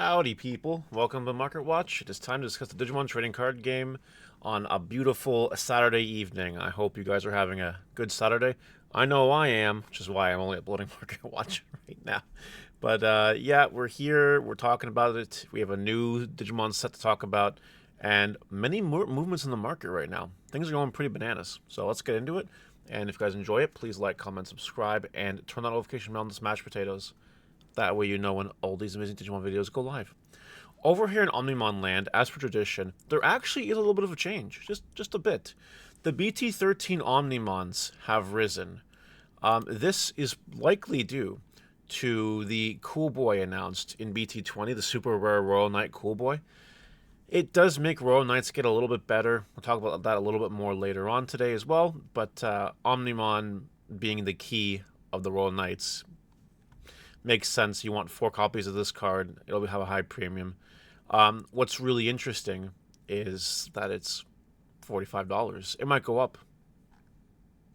Howdy people, welcome to Market Watch. It is time to discuss the Digimon trading card game on a beautiful Saturday evening. I hope you guys are having a good Saturday. I know I am, which is why I'm only uploading Market Watch right now. But yeah, we're here, we're talking about it. We have a new Digimon set to talk about, and many more movements in the market right now. Things are going pretty bananas, so let's get into it. And if you guys enjoy it, please like, comment, subscribe, and turn that notification bell on to smash potatoes. That way you know when all these amazing Digimon videos go live. Over here in Omnimon land, as per tradition, there actually is a little bit of a change. Just a bit. The BT13 Omnimons have risen. This is likely due to the Cool Boy announced in BT20, the super rare Royal Knight Cool Boy. It does make Royal Knights get a little bit better. We'll talk about that a little bit more later on today as well. But Omnimon being the key of the Royal Knights makes sense. You want 4 copies of this card. It'll have a high premium. What's really interesting is that it's $45. It might go up.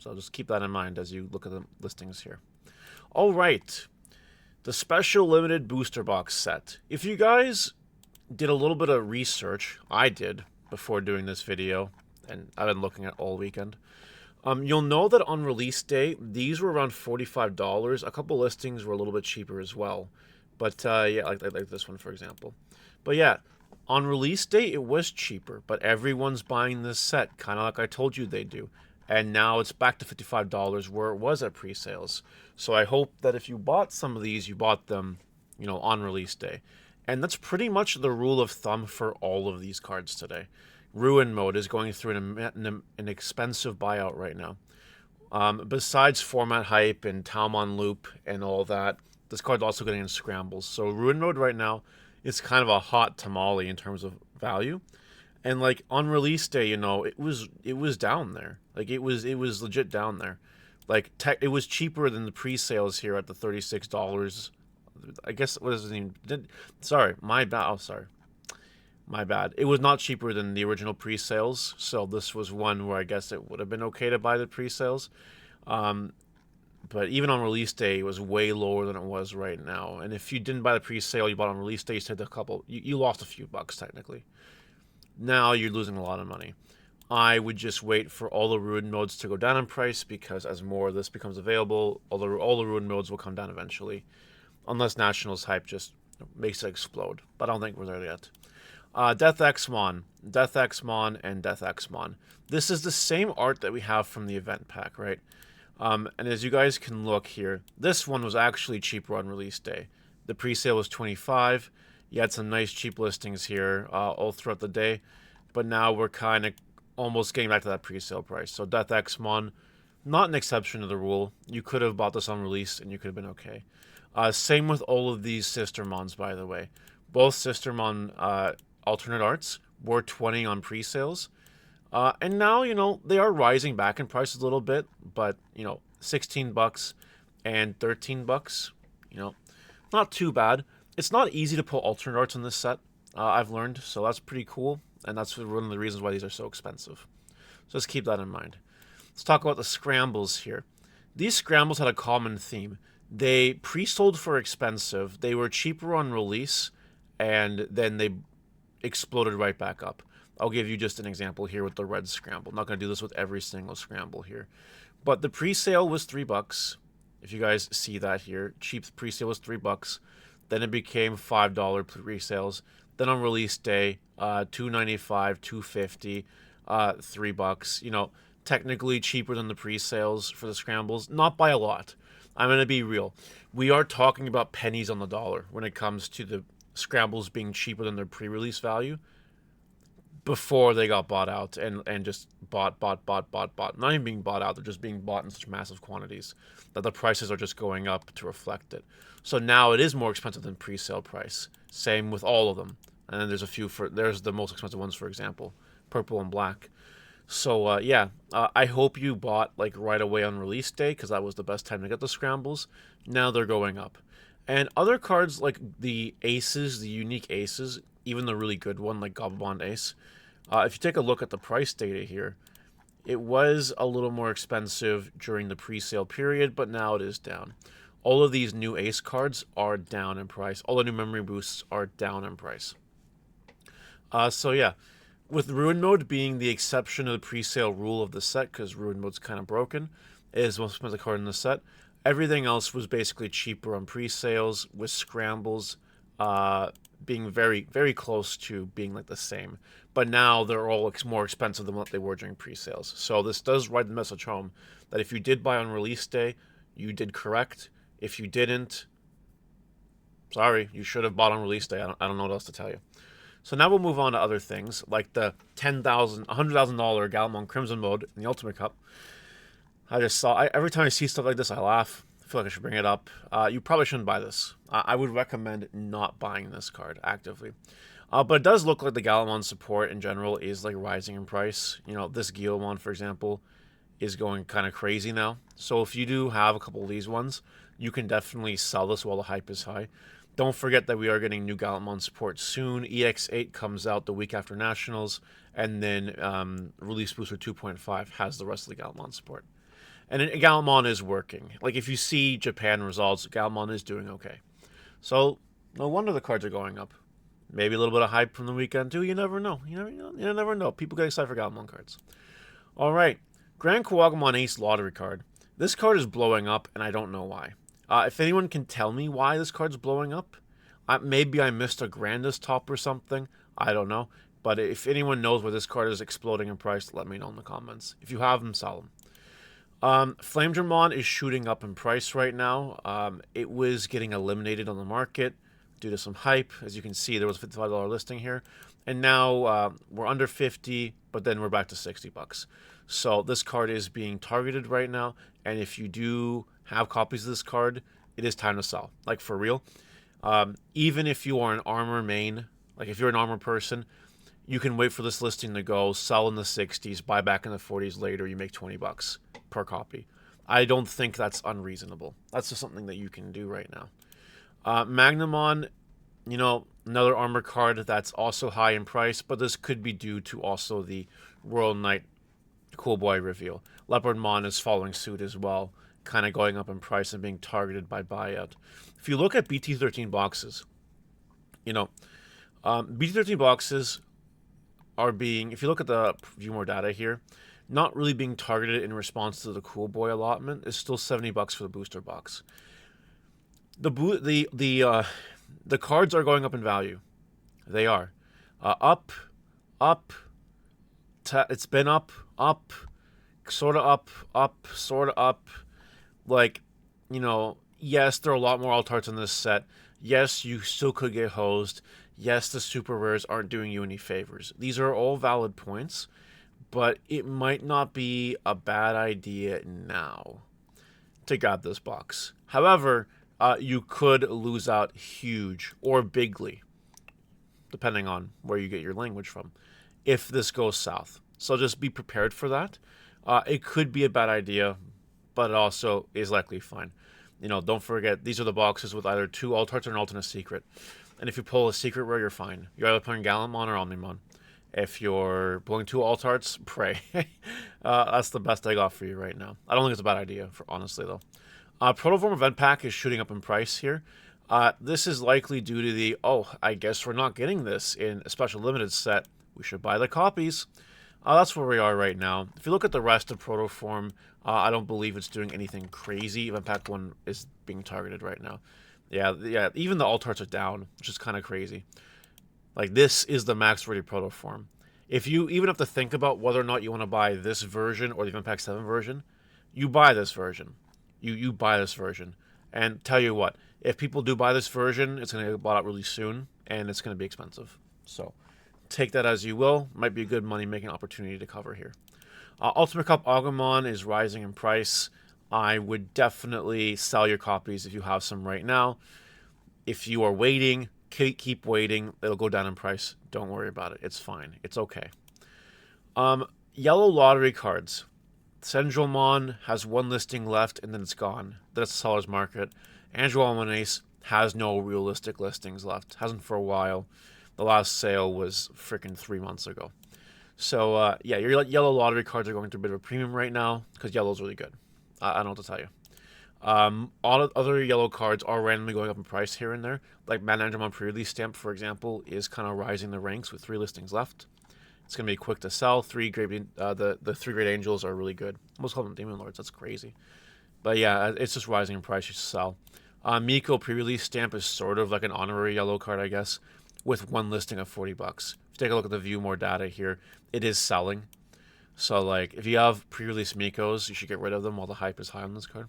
So just keep that in mind as you look at the listings here. All right. The special limited booster box set. If you guys did a little bit of research, I did before doing this video, and I've been looking at all weekend. You'll know that on release day, these were around $45. A couple listings were a little bit cheaper as well. But yeah, like this one, for example. But yeah, on release day, it was cheaper. But everyone's buying this set, kind of like I told you they do. And now it's back to $55 where it was at pre-sales. So I hope that if you bought some of these, you bought them, you know, on release day. And that's pretty much the rule of thumb for all of these cards today. Ruin Mode is going through an expensive buyout right now. Besides format hype and Talmon loop and all that, this card's also getting in scrambles. So Ruin Mode right now is kind of a hot tamale in terms of value. And like on release day, you know, it was down there. Like it was legit down there. Like it was cheaper than the pre-sales here at the $36. I guess what is it even? Sorry, my bad. Oh, sorry. My bad. It was not cheaper than the original pre-sales, so this was one where I guess it would have been okay to buy the pre-sales. But even on release day, it was way lower than it was right now. And if you didn't buy the pre-sale, you bought on release day, you saved a couple. You lost a few bucks, technically. Now you're losing a lot of money. I would just wait for all the Ruin modes to go down in price, because as more of this becomes available, all the Ruin modes will come down eventually. Unless Nationals hype just makes it explode. But I don't think we're there yet. DeathXmon, and DeathXmon. This is the same art that we have from the event pack, right? And as you guys can look here, this one was actually cheaper on release day. The pre-sale was $25. You had some nice cheap listings here all throughout the day. But now we're kind of almost getting back to that pre-sale price. So DeathXmon, not an exception to the rule. You could have bought this on release and you could have been okay. Same with all of these Sistermons, by the way. Both Sistermon alternate arts were 20 on pre-sales. And now, you know, they are rising back in price a little bit, but, you know, $16 and $13, you know, not too bad. It's not easy to put alternate arts in this set, I've learned, so that's pretty cool, and that's one of the reasons why these are so expensive. So let's keep that in mind. Let's talk about the Scrambles here. These Scrambles had a common theme. They pre-sold for expensive, they were cheaper on release, and then they exploded right back up. I'll give you just an example here with the red Scramble. I'm not going to do this with every single Scramble here. But the pre-sale was $3. If you guys see that here, cheap pre-sale was $3. Then it became $5 pre-sales. Then on release day, $2.95, $2.50, $3. You know, technically cheaper than the pre-sales for the Scrambles. Not by a lot. I'm going to be real. We are talking about pennies on the dollar when it comes to the Scrambles being cheaper than their pre-release value before they got bought out and just bought. Not even being bought out, they're just being bought in such massive quantities that the prices are just going up to reflect it. So now it is more expensive than pre-sale price. Same with all of them. And then there's a few there's the most expensive ones, for example, purple and black. So yeah, I hope you bought like right away on release day, because that was the best time to get the Scrambles. Now they're going up. And other cards like the aces, the unique aces, even the really good one like Gogmamon Ace, if you take a look at the price data here, it was a little more expensive during the pre-sale period, but now it is down. all of these new ace cards are down in price. All the new memory boosts are down in price. So yeah, with Ruin Mode being the exception of the pre-sale rule of the set, because Ruin Mode's kind of broken, it is the most expensive card in the set. Everything else was basically cheaper on pre-sales, with Scrambles being very, very close to being like the same. But now they're all more expensive than what they were during pre-sales. So this does ride the message home that if you did buy on release day, you did correct. If you didn't, sorry, you should have bought on release day. I don't know what else to tell you. So now we'll move on to other things, like the $100,000 Gallantmon Crimson mode in the Ultimate Cup. I just saw, every time I see stuff like this, I laugh. I feel like I should bring it up. You probably shouldn't buy this. I would recommend not buying this card actively. But it does look like the Gallantmon support in general is like rising in price. You know, this Guillemon, for example, is going kind of crazy now. So if you do have a couple of these ones, you can definitely sell this while the hype is high. Don't forget that we are getting new Gallantmon support soon. EX8 comes out the week after Nationals, and then Release Booster 2.5 has the rest of the Gallantmon support. And Gallantmon is working. Like, if you see Japan results, Gallantmon is doing okay. So, no wonder the cards are going up. Maybe a little bit of hype from the weekend, too. You never know. You never know. People get excited for Gallantmon cards. All right. Grand Gogmamon Ace Lottery card. This card is blowing up, and I don't know why. If anyone can tell me why this card's blowing up, maybe I missed a Grandis top or something. I don't know. But if anyone knows why this card is exploding in price, let me know in the comments. If you have them, sell them. Flamedramon is shooting up in price right now. It was getting eliminated on the market due to some hype. As you can see, there was a $55 listing here. And now we're under 50, but then we're back to 60 bucks. So this card is being targeted right now. And if you do have copies of this card, it is time to sell. Like, for real. Even if you are an armor main, like if you're an armor person, you can wait for this listing to go, sell in the 60s, buy back in the 40s later, you make 20 bucks per copy. I don't think that's unreasonable. That's just something that you can do right now. Magnamon, you know, another armor card that's also high in price, but this could be due to also the Royal Knight Cool Boy reveal. Leopardmon is following suit as well, kind of going up in price and being targeted by buyout. If you look at BT13 boxes, you know, BT13 boxes are being, if you look at the view more data here, not really being targeted in response to the Cool Boy allotment. It's still 70 bucks for the booster box. The cards are going up in value. They are up. It's been up, sort of up, sort of up. Like, you know, yes, there are a lot more alt arts in this set. Yes, you still could get hosed. Yes, the super rares aren't doing you any favors. These are all valid points, but it might not be a bad idea now to grab this box. However, you could lose out huge or bigly, depending on where you get your language from, if this goes south. So just be prepared for that. It could be a bad idea, but it also is likely fine. You know, don't forget, these are the boxes with either 2 alt arts or an alternate secret. And if you pull a secret rare, you're fine. You're either playing Gallantmon or Omnimon. If you're pulling 2 alt arts, pray. That's the best I got for you right now. I don't think it's a bad idea, honestly, though. Proto Form Event Pack is shooting up in price here. This is likely due to the, I guess we're not getting this in a special limited set. We should buy the copies. That's where we are right now. If you look at the rest of Proto Form, I don't believe it's doing anything crazy. Event Pack 1 is being targeted right now. Yeah, even the alt arts are down, which is kind of crazy. Like, this is the max ready Proto Form. If you even have to think about whether or not you want to buy this version or the Event Pack 7 version, you buy this version. You buy this version. And tell you what, if people do buy this version, it's going to get bought out really soon, and it's going to be expensive. So take that as you will. Might be a good money-making opportunity to cover here. Ultimate Cup Agumon is rising in price. I would definitely sell your copies if you have some right now. If you are waiting, keep waiting. It'll go down in price. Don't worry about it. It's fine. It's okay. Yellow lottery cards. Senjulmon has 1 listing left, and then it's gone. That's the seller's market. Angelomon Ace has no realistic listings left. Hasn't for a while. The last sale was freaking 3 months ago. So, yeah, your yellow lottery cards are going through a bit of a premium right now because yellow's really good. I don't know what to tell you. All the other yellow cards are randomly going up in price here and there. Like Management pre-release stamp, for example, is kind of rising the ranks with 3 listings left. It's gonna be quick to sell. The 3 great angels are really good. Almost call them demon lords. That's crazy. But yeah, it's just rising in price. You sell. Miko pre-release stamp is sort of like an honorary yellow card, I guess, with 1 listing of $40. If you take a look at the view more data here, it is selling. So like, if you have pre-release Mikos, you should get rid of them while the hype is high on this card.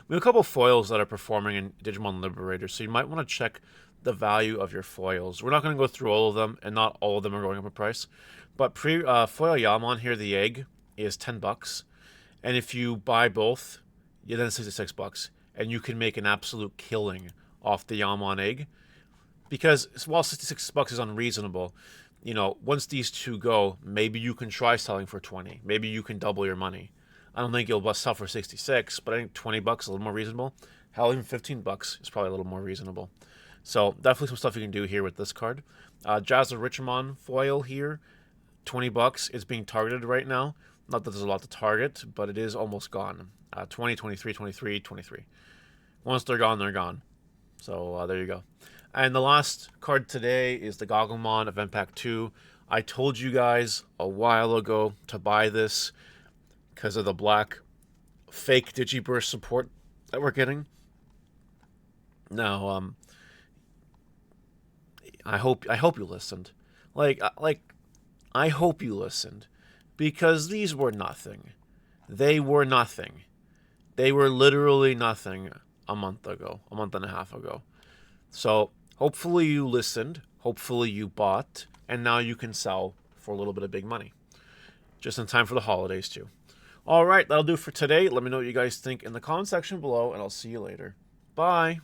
We have a couple foils that are performing in Digimon Liberator, so you might want to check the value of your foils. We're not going to go through all of them, and not all of them are going up in price. But foil Yamon here, the egg, is $10. And if you buy both, then it's $66. And you can make an absolute killing off the Yamon egg. Because while $66 is unreasonable, you know, once these two go, maybe you can try selling for 20. Maybe you can double your money. I don't think you'll sell for 66, but I think $20 is a little more reasonable. Hell, even $15 is probably a little more reasonable. So definitely some stuff you can do here with this card. Jazz the Richmon foil here, $20. It's being targeted right now. Not that there's a lot to target, but it is almost gone. 20, 23, 23, 23. Once they're gone, they're gone. So there you go. And the last card today is the Gogmamon Event Pack 2. I told you guys a while ago to buy this because of the black fake Digiburst support that we're getting. Now, I hope you listened. Like I hope you listened, because these were nothing. They were nothing. They were literally nothing a month and a half ago. So hopefully you listened. Hopefully you bought, and now you can sell for a little bit of big money, just in time for the holidays too. All right, that'll do for today. Let me know what you guys think in the comment section below, and I'll see you later. Bye.